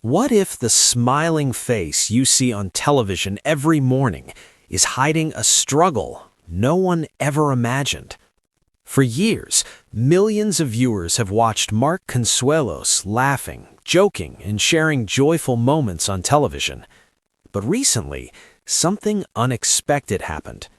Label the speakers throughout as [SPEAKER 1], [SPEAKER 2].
[SPEAKER 1] What if the smiling face you see on television every morning is hiding a struggle no one ever imagined? For years, millions of viewers have watched Mark Consuelos laughing, joking, and sharing joyful moments on television. But recently, something unexpected happened.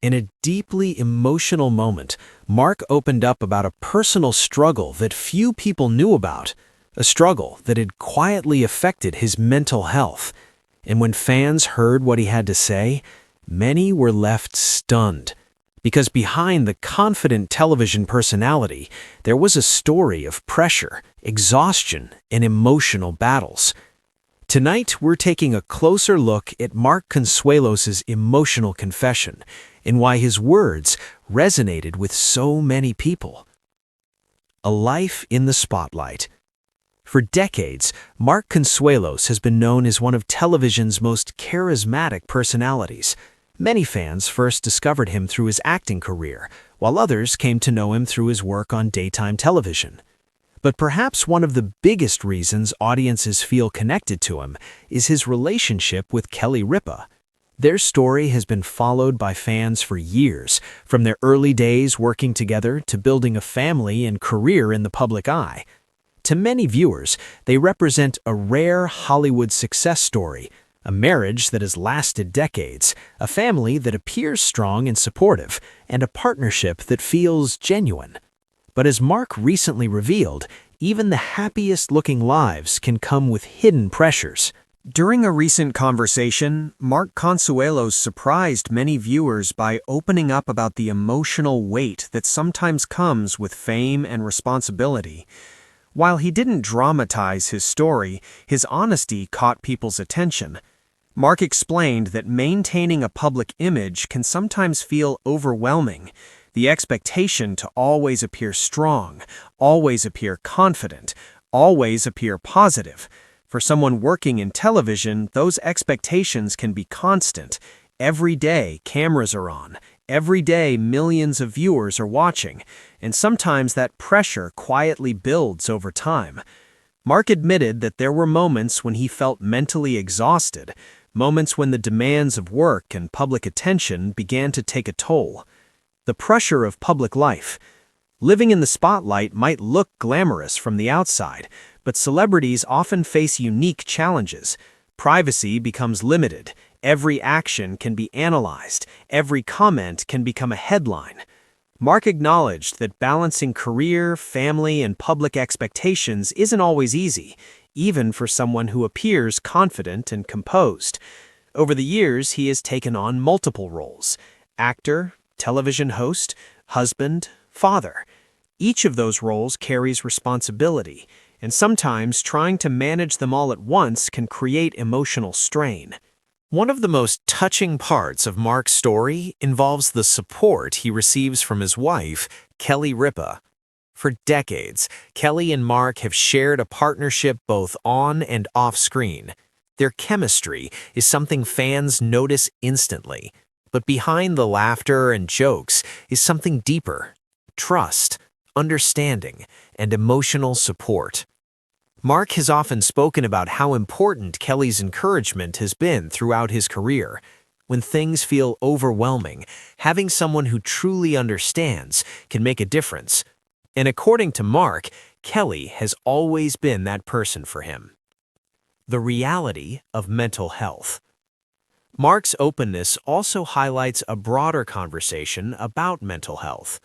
[SPEAKER 1] In a deeply emotional moment, Mark opened up about a personal struggle that few people knew about, a struggle that had quietly affected his mental health. And when fans heard what he had to say, many were left stunned. Because behind the confident television personality, there was a story of pressure, exhaustion, and emotional battles. Tonight, we're taking a closer look at Mark Consuelos' emotional confession and why his words resonated with so many people. A life in the spotlight. For decades, Mark Consuelos has been known as one of television's most charismatic personalities. Many fans first discovered him through his acting career, while others came to know him through his work on daytime television. But perhaps one of the biggest reasons audiences feel connected to him is his relationship with Kelly Ripa. Their story has been followed by fans for years, from their early days working together to building a family and career in the public eye. To many viewers, they represent a rare Hollywood success story, a marriage that has lasted decades, a family that appears strong and supportive, and a partnership that feels genuine. But as Mark recently revealed, even the happiest-looking lives can come with hidden pressures.
[SPEAKER 2] During a recent conversation, Mark Consuelos surprised many viewers by opening up about the emotional weight that sometimes comes with fame and responsibility. While he didn't dramatize his story, his honesty caught people's attention. Mark explained that maintaining a public image can sometimes feel overwhelming. The expectation to always appear strong, always appear confident, always appear positive. For someone working in television, those expectations can be constant. Every day, cameras are on. Every day, millions of viewers are watching, and sometimes that pressure quietly builds over time. Mark admitted that there were moments when he felt mentally exhausted, moments when the demands of work and public attention began to take a toll. The pressure of public life. Living in the spotlight might look glamorous from the outside, but celebrities often face unique challenges. Privacy becomes limited. Every action can be analyzed. Every comment can become a headline. Mark acknowledged that balancing career, family, and public expectations isn't always easy, even for someone who appears confident and composed. Over the years, he has taken on multiple roles: actor, television host, husband, father. Each of those roles carries responsibility, and sometimes trying to manage them all at once can create emotional strain. One of the most touching parts of Mark's story involves the support he receives from his wife, Kelly Ripa. For decades, Kelly and Mark have shared a partnership both on and off screen. Their chemistry is something fans notice instantly. But behind the laughter and jokes is something deeper: trust, understanding, and emotional support. Mark has often spoken about how important Kelly's encouragement has been throughout his career. When things feel overwhelming, having someone who truly understands can make a difference. And according to Mark, Kelly has always been that person for him. The reality of mental health. Mark's openness also highlights a broader conversation about mental health.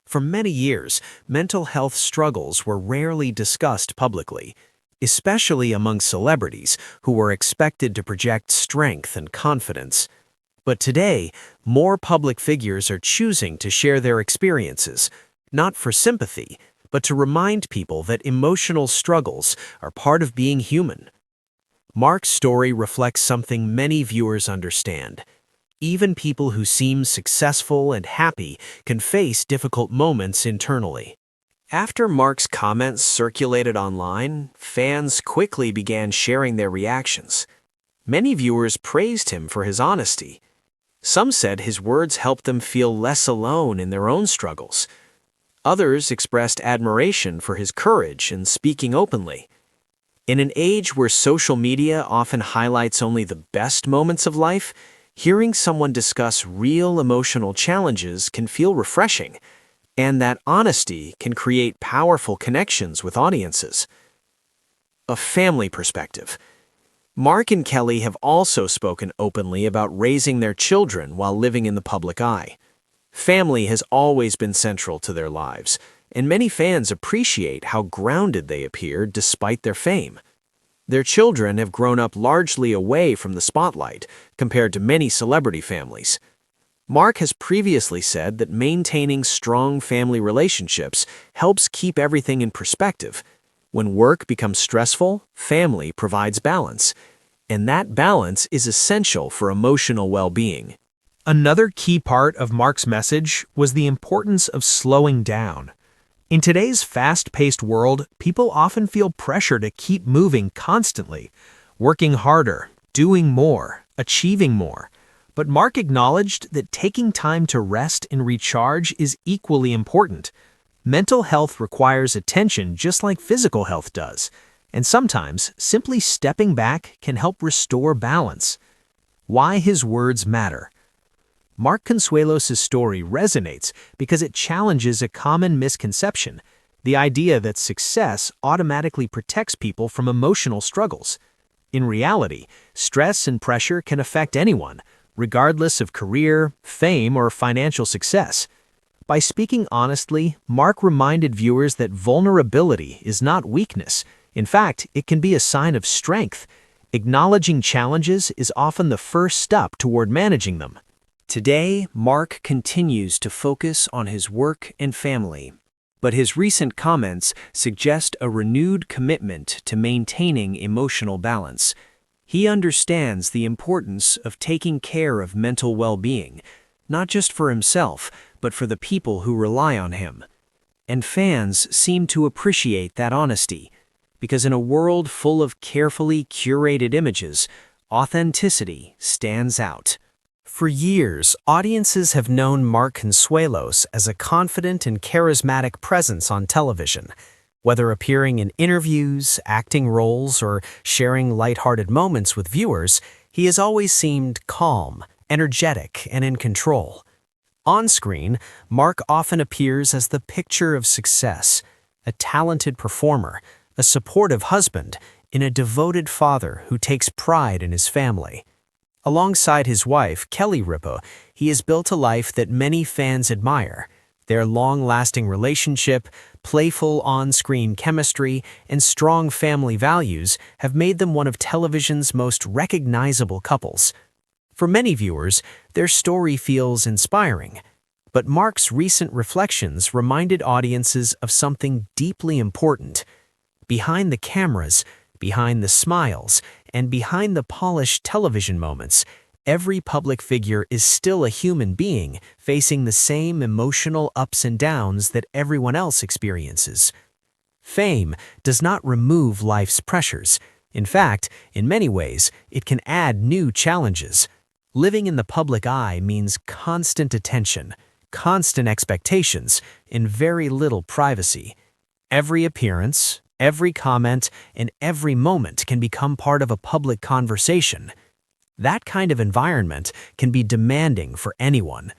[SPEAKER 2] For many years, mental health struggles were rarely discussed publicly, especially among celebrities who were expected to project strength and confidence. But today, more public figures are choosing to share their experiences, not for sympathy, but to remind people that emotional struggles are part of being human. Mark's story reflects something many viewers understand. Even people who seem successful and happy can face difficult moments internally. After Mark's comments circulated online, fans quickly began sharing their reactions. Many viewers praised him for his honesty. Some said his words helped them feel less alone in their own struggles. Others expressed admiration for his courage in speaking openly.
[SPEAKER 1] In an age where social media often highlights only the best moments of life, hearing someone discuss real emotional challenges can feel refreshing, and that honesty can create powerful connections with audiences. A family perspective. Mark and Kelly have also spoken openly about raising their children while living in the public eye. Family has always been central to their lives, and many fans appreciate how grounded they appear despite their fame. Their children have grown up largely away from the spotlight compared to many celebrity families. Mark has previously said that maintaining strong family relationships helps keep everything in perspective. When work becomes stressful, family provides balance, and that balance is essential for emotional well-being.
[SPEAKER 2] Another key part of Mark's message was the importance of slowing down. In today's fast-paced world, people often feel pressure to keep moving constantly, working harder, doing more, achieving more. But Mark acknowledged that taking time to rest and recharge is equally important. Mental health requires attention just like physical health does, and sometimes simply stepping back can help restore balance. Why his words matter. Mark Consuelos' story resonates because it challenges a common misconception, the idea that success automatically protects people from emotional struggles. In reality, stress and pressure can affect anyone, regardless of career, fame, or financial success. By speaking honestly, Mark reminded viewers that vulnerability is not weakness. In fact, it can be a sign of strength. Acknowledging challenges is often the first step toward managing them.
[SPEAKER 1] Today, Mark continues to focus on his work and family, but his recent comments suggest a renewed commitment to maintaining emotional balance. He understands the importance of taking care of mental well-being, not just for himself, but for the people who rely on him. And fans seem to appreciate that honesty, because in a world full of carefully curated images, authenticity stands out. For years, audiences have known Mark Consuelos as a confident and charismatic presence on television. Whether appearing in interviews, acting roles, or sharing lighthearted moments with viewers, he has always seemed calm, energetic, and in control. On screen, Mark often appears as the picture of success, a talented performer, a supportive husband, and a devoted father who takes pride in his family. Alongside his wife, Kelly Ripa, he has built a life that many fans admire. Their long-lasting relationship, playful on-screen chemistry, and strong family values have made them one of television's most recognizable couples. For many viewers, their story feels inspiring. But Mark's recent reflections reminded audiences of something deeply important. Behind the cameras, behind the smiles, and behind the polished television moments, every public figure is still a human being facing the same emotional ups and downs that everyone else experiences. Fame does not remove life's pressures. In fact, in many ways, it can add new challenges. Living in the public eye means constant attention, constant expectations, and very little privacy. Every appearance, every comment, and every moment can become part of a public conversation. That kind of environment can be demanding for anyone.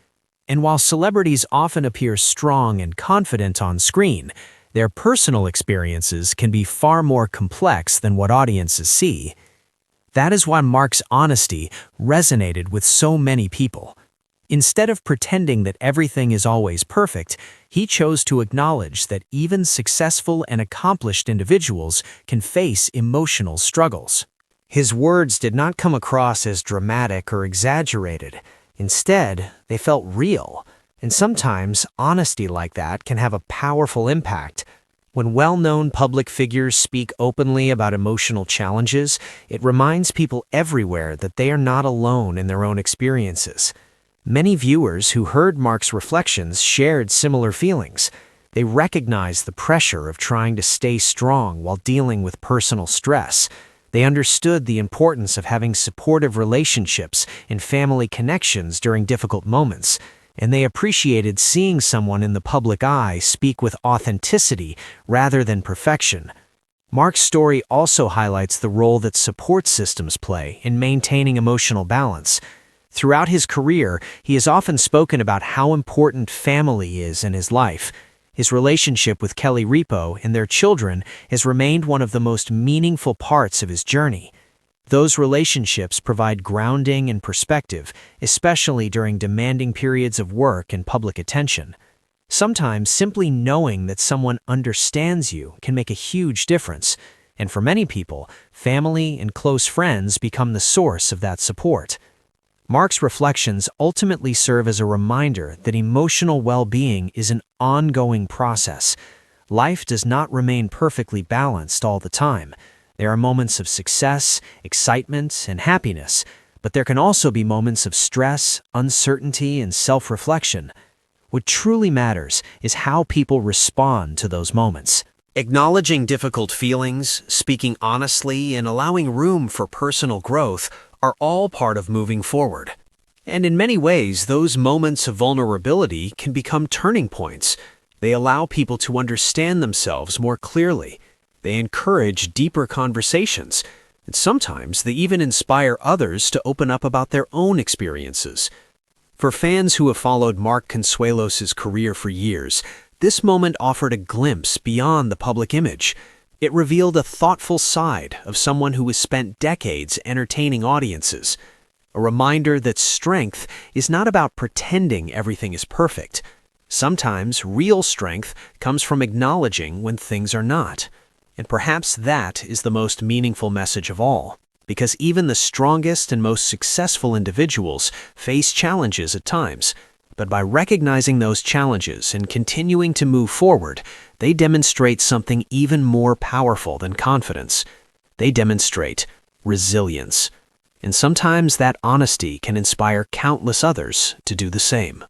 [SPEAKER 1] And while celebrities often appear strong and confident on screen, their personal experiences can be far more complex than what audiences see. That is why Mark's honesty resonated with so many people. Instead of pretending that everything is always perfect, he chose to acknowledge that even successful and accomplished individuals can face emotional struggles. His words did not come across as dramatic or exaggerated. Instead, they felt real. And sometimes, honesty like that can have a powerful impact. When well-known public figures speak openly about emotional challenges, it reminds people everywhere that they are not alone in their own experiences. Many viewers who heard Mark's reflections shared similar feelings. They recognized the pressure of trying to stay strong while dealing with personal stress. They understood the importance of having supportive relationships and family connections during difficult moments, and they appreciated seeing someone in the public eye speak with authenticity rather than perfection. Mark's story also highlights the role that support systems play in maintaining emotional balance. Throughout his career, he has often spoken about how important family is in his life. His relationship with Kelly Ripa and their children has remained one of the most meaningful parts of his journey. Those relationships provide grounding and perspective, especially during demanding periods of work and public attention. Sometimes simply knowing that someone understands you can make a huge difference, and for many people, family and close friends become the source of that support. Mark's reflections ultimately serve as a reminder that emotional well-being is an ongoing process. Life does not remain perfectly balanced all the time. There are moments of success, excitement, and happiness, but there can also be moments of stress, uncertainty, and self-reflection. What truly matters is how people respond to those moments. Acknowledging difficult feelings, speaking honestly, and allowing room for personal growth are all part of moving forward. And in many ways, those moments of vulnerability can become turning points. They allow people to understand themselves more clearly. They encourage deeper conversations, and sometimes they even inspire others to open up about their own experiences. For fans who have followed Mark Consuelos' career for years, this moment offered a glimpse beyond the public image. It revealed a thoughtful side of someone who has spent decades entertaining audiences. A reminder that strength is not about pretending everything is perfect. Sometimes real strength comes from acknowledging when things are not. And perhaps that is the most meaningful message of all, because even the strongest and most successful individuals face challenges at times. But by recognizing those challenges and continuing to move forward, they demonstrate something even more powerful than confidence. They demonstrate resilience. And sometimes that honesty can inspire countless others to do the same.